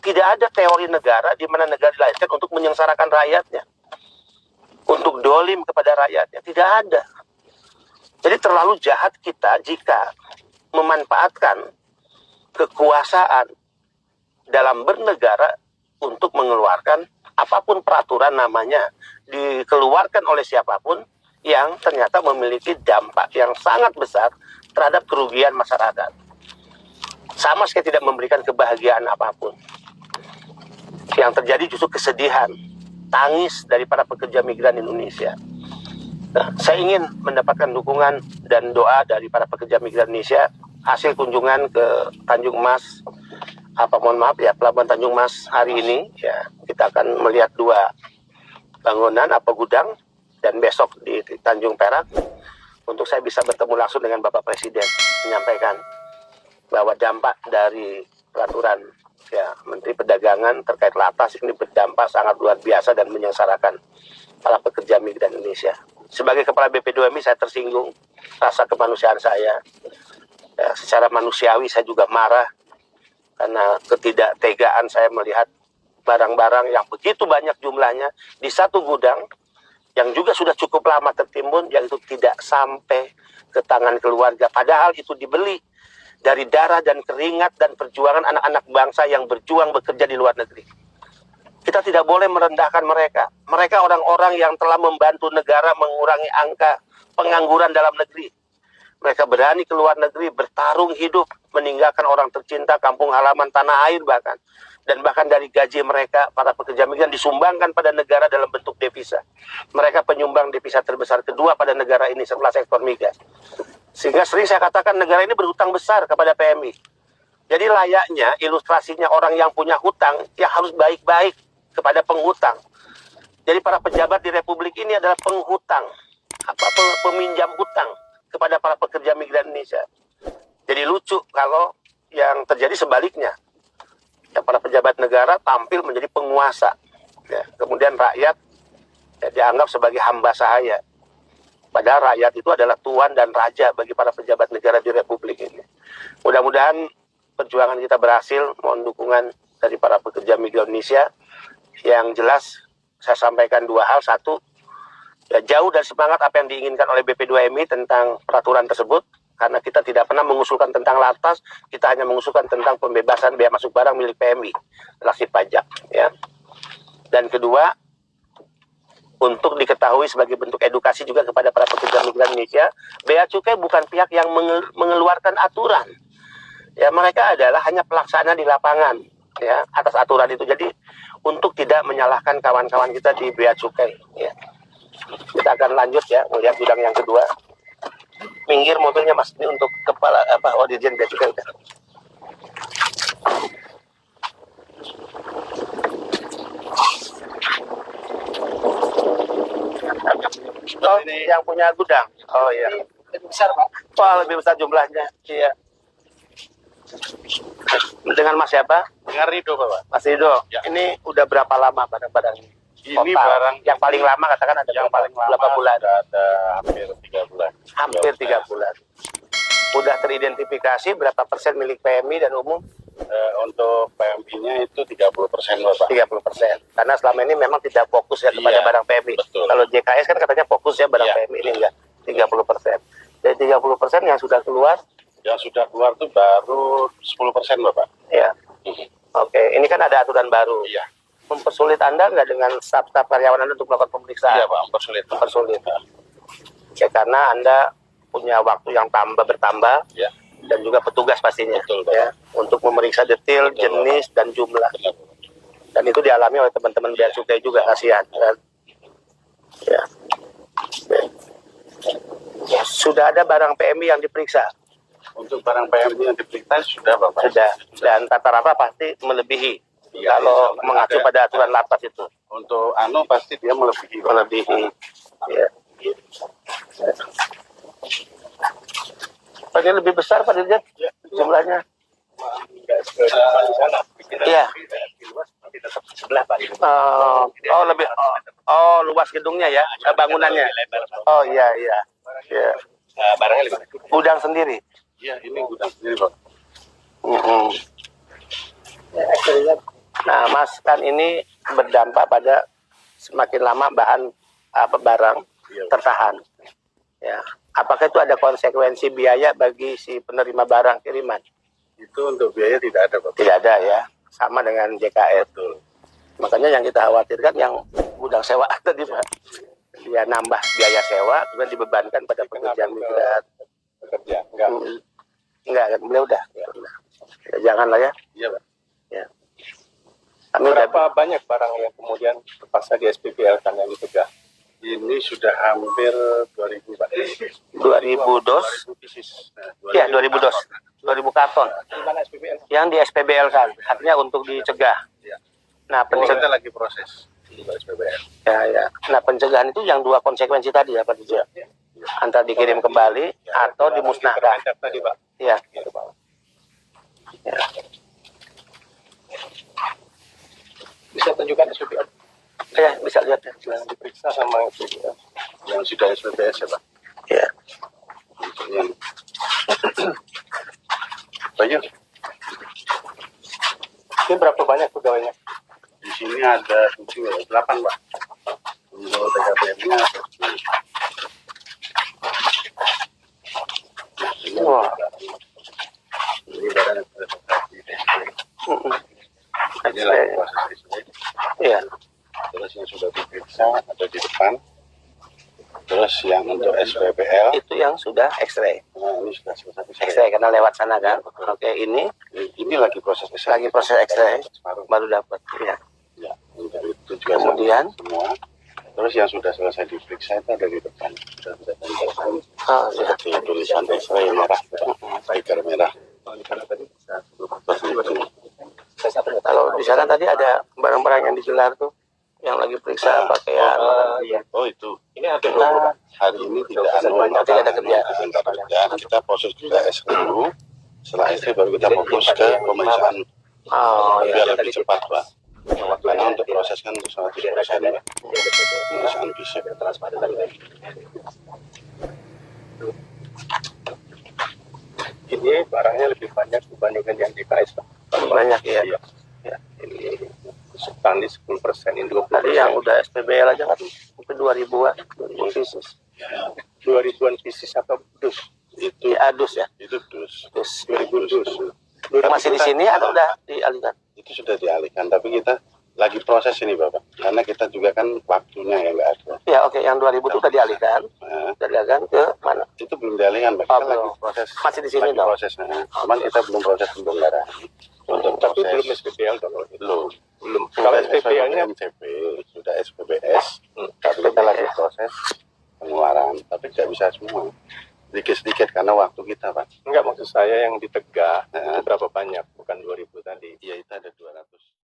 Tidak ada teori negara di mana negara dilahirkan untuk menyengsarakan rakyatnya, untuk dolim kepada rakyatnya. Tidak ada. Jadi terlalu jahat kita jika memanfaatkan kekuasaan dalam bernegara untuk mengeluarkan apapun peraturan namanya, dikeluarkan oleh siapapun yang ternyata memiliki dampak yang sangat besar terhadap kerugian masyarakat. Sama sekali tidak memberikan kebahagiaan apapun. Yang terjadi justru kesedihan, tangis dari para pekerja migran Indonesia. Nah, saya ingin mendapatkan dukungan dan doa dari para pekerja migran Indonesia hasil kunjungan ke Tanjung Mas, mohon maaf ya, Pelabuhan Tanjung Mas hari ini. Ya, kita akan melihat 2 bangunan gudang, dan besok di Tanjung Perak untuk saya bisa bertemu langsung dengan Bapak Presiden, menyampaikan bahwa dampak dari peraturan Menteri Perdagangan terkait LATAS ini berdampak sangat luar biasa dan menyengsarakan para pekerja migran Indonesia. Sebagai Kepala BP2MI saya tersinggung, rasa kemanusiaan saya. Ya, secara manusiawi saya juga marah karena ketidaktegaan saya melihat barang-barang yang begitu banyak jumlahnya di satu gudang yang juga sudah cukup lama tertimbun, yang itu tidak sampai ke tangan keluarga. Padahal itu dibeli dari darah dan keringat dan perjuangan anak-anak bangsa yang berjuang bekerja di luar negeri. Kita tidak boleh merendahkan mereka. Mereka orang-orang yang telah membantu negara mengurangi angka pengangguran dalam negeri. Mereka berani ke luar negeri, bertarung hidup, meninggalkan orang tercinta, kampung halaman, tanah air bahkan. Dan bahkan dari gaji mereka, para pekerja migran disumbangkan pada negara dalam bentuk devisa. Mereka penyumbang devisa terbesar kedua pada negara ini setelah sektor migas. Sehingga sering saya katakan negara ini berhutang besar kepada PMI. Jadi layaknya ilustrasinya orang yang punya hutang yang harus baik-baik kepada penghutang. Jadi para pejabat di Republik ini adalah penghutang, peminjam hutang kepada para pekerja migran Indonesia. Jadi lucu kalau yang terjadi sebaliknya. Ya, para pejabat negara tampil menjadi penguasa. Ya, kemudian rakyat dianggap sebagai hamba sahaya. Padahal rakyat itu adalah tuan dan raja bagi para pejabat negara di Republik ini. Mudah-mudahan perjuangan kita berhasil. Mohon dukungan dari para pekerja migran Indonesia. Yang jelas saya sampaikan 2 hal. 1, ya, jauh dari semangat apa yang diinginkan oleh BP2MI tentang peraturan tersebut. Karena kita tidak pernah mengusulkan tentang LATAS, kita hanya mengusulkan tentang pembebasan biaya masuk barang milik PMI, relaksif pajak. Ya. Dan kedua, untuk diketahui sebagai bentuk edukasi juga kepada para pekerja migran Indonesia, Bea Cukai bukan pihak yang mengeluarkan aturan. Ya, mereka adalah hanya pelaksana di lapangan, ya, atas aturan itu. Jadi untuk tidak menyalahkan kawan-kawan kita di Bea Cukai. Ya. Kita akan lanjut ya, melihat gudang yang kedua. Minggir mobilnya Mas, ini untuk kepala Dirjen Bea Cukai. Oh, ini yang punya gudang. Oh iya. Lebih besar, Pak. Wah, lebih besar jumlahnya. Iya. Dengan Mas siapa? Dengan Rido, Bapak. Mas Rido. Ya. Ini udah berapa lama barang-barang ini? Ini barang yang paling lama katakan ada yang paling lama berapa bulan? Ada hampir 3 bulan. Hampir 3 bulan. Udah teridentifikasi berapa persen milik PMI dan umum? Untuk PMI-nya itu 30%, Bapak. 30%. Karena selama ini memang tidak fokus ya kepada barang PMI. Betul. Kalau JKS kan katanya fokus ya barang PMI, ini enggak. 30%. Dari 30% yang sudah keluar? Yang sudah keluar itu baru 10%, Bapak. Ya. Oke, ini kan ada aturan baru. Iya. Mempersulit Anda nggak dengan staf-staf karyawan Anda untuk melakukan pemeriksaan? Iya, Pak, mempersulit. Ya, karena Anda punya waktu yang bertambah. Ya. Dan juga petugas pastinya. Betul, ya, untuk memeriksa detail, jenis, dan jumlah. Betul. Dan itu dialami oleh teman-teman Bea Cukai juga, kasihan. Kan? Ya. Sudah ada barang PMI yang diperiksa? Untuk barang PMI yang diperiksa sudah, Bapak. Sudah. Dan rata-rata pasti melebihi. Ya, kalau mengacu pada aturan LATAS itu. Untuk pasti dia melebihi. Ya. Ini lebih besar Pak Dirjen jumlahnya. Iya. Sebelah Pak. Oh lebih. Oh luas gedungnya ya, bangunannya. Oh iya. Ya. Barangnya di mana? Gudang sendiri. Iya, ini gudang sendiri, Pak. Nah, Mas, kan ini berdampak pada semakin lama barang tertahan. Ya, apakah itu ada konsekuensi biaya bagi si penerima barang kiriman? Itu untuk biaya tidak ada, Pak. Tidak ada ya, sama dengan JKR. Betul. Makanya yang kita khawatirkan yang gudang sewa tadi Pak, dia nambah biaya sewa, kemudian dibebankan pada pekerjaan migran. Bekerja, Enggak, beliau udah. Ya, janganlah ya. Iya, Pak. Ya. Kami Berapa banyak barang yang kemudian terpaksa di SPPL kan yang dicegah? Ini sudah hampir 2000, Pak. 2000 dos. 2000 pieces. Ya, 2000 dos. 2000 karton. Di mana SPPL? Yang di SPBL kan, artinya untuk dicegah. Ya. Nah, Kita lagi proses di SPPL. ya. Nah, pencegahan itu yang dua konsekuensi tadi ya, Pak Dirjen. Ya. Antara dikirim kembali atau dimusnahkan. Tadi, Pak. Ya. Gitu, Pak. Ya. Bisa tunjukkan SPPL Ya, bisa lihat ya. yang diperiksa sama SPPL yang sudah SPPS ya, Pak. Ya. Yang Bayu, Ini berapa banyak pegawainya? di sini ada 8, Pak. Untuk TKPM-nya ada 10. Wah. Ini barang yang sudah terjadi. Ini lagi proses display. Iya. Terus yang sudah diperiksa ada di depan. Terus yang untuk SPPL, Itu yang sudah X-ray. nah ini sudah selesai. X-ray karena lewat sana kan. Oke, ini Ini lagi proses lagi proses X-ray separuh. baru dapat. Ya. Ya, untuk itu juga Kemudian semua. Terus yang sudah selesai diperiksa itu ada di depan. Sudah diperiksa. oh, ya. Seperti tulisan X-ray merah, stiker merah. Kalau di sana tadi ada barang-barang yang digelar tuh yang lagi periksa pakaian. Oh itu. Ini ada Nah, Hari ini tidak Tidak ada kerjaan. Tidak ada kerjaan. Kita proses juga S dulu. Setelah S baru kita fokus ke pemeriksaan. oh ya. Biar lebih cepat, Pak. Karena untuk proses kan 100%, Pak. Pemeriksaan fisik. ini barangnya lebih banyak dibandingkan yang di KS, Pak. Banyak ya. Iya. Ya, ini tadi 10%, ini 20%. Tadi yang udah SPBL aja kan itu 2000-an, 2000 pieces. 2000-an pieces atau dus? Itu Di adus ya. itu dus. Terus 2000 dus. masih di sini atau udah dialihkan? Itu sudah dialihkan, tapi kita lagi proses ini, Bapak. Karena kita juga kan waktunya yang nggak ada. Ya oke, yang 2000 itu udah dialihkan. Nah, Dialihkan ke mana? itu belum dialihkan, Pak. Oh, Kita lagi belum. proses. Masih di sini lagi dong. prosesnya. Cuman kita belum proses pembongkaran. Untuk Tapi proses belum SPPL dong. belum. Belum. Kalau SPPL-nya MCP sudah SPBS, tapi kita lagi proses pengeluaran. Tapi nggak bisa semua. Sedikit-sedikit karena waktu kita, Pak. enggak, maksud saya yang ditegah Nah. itu berapa banyak?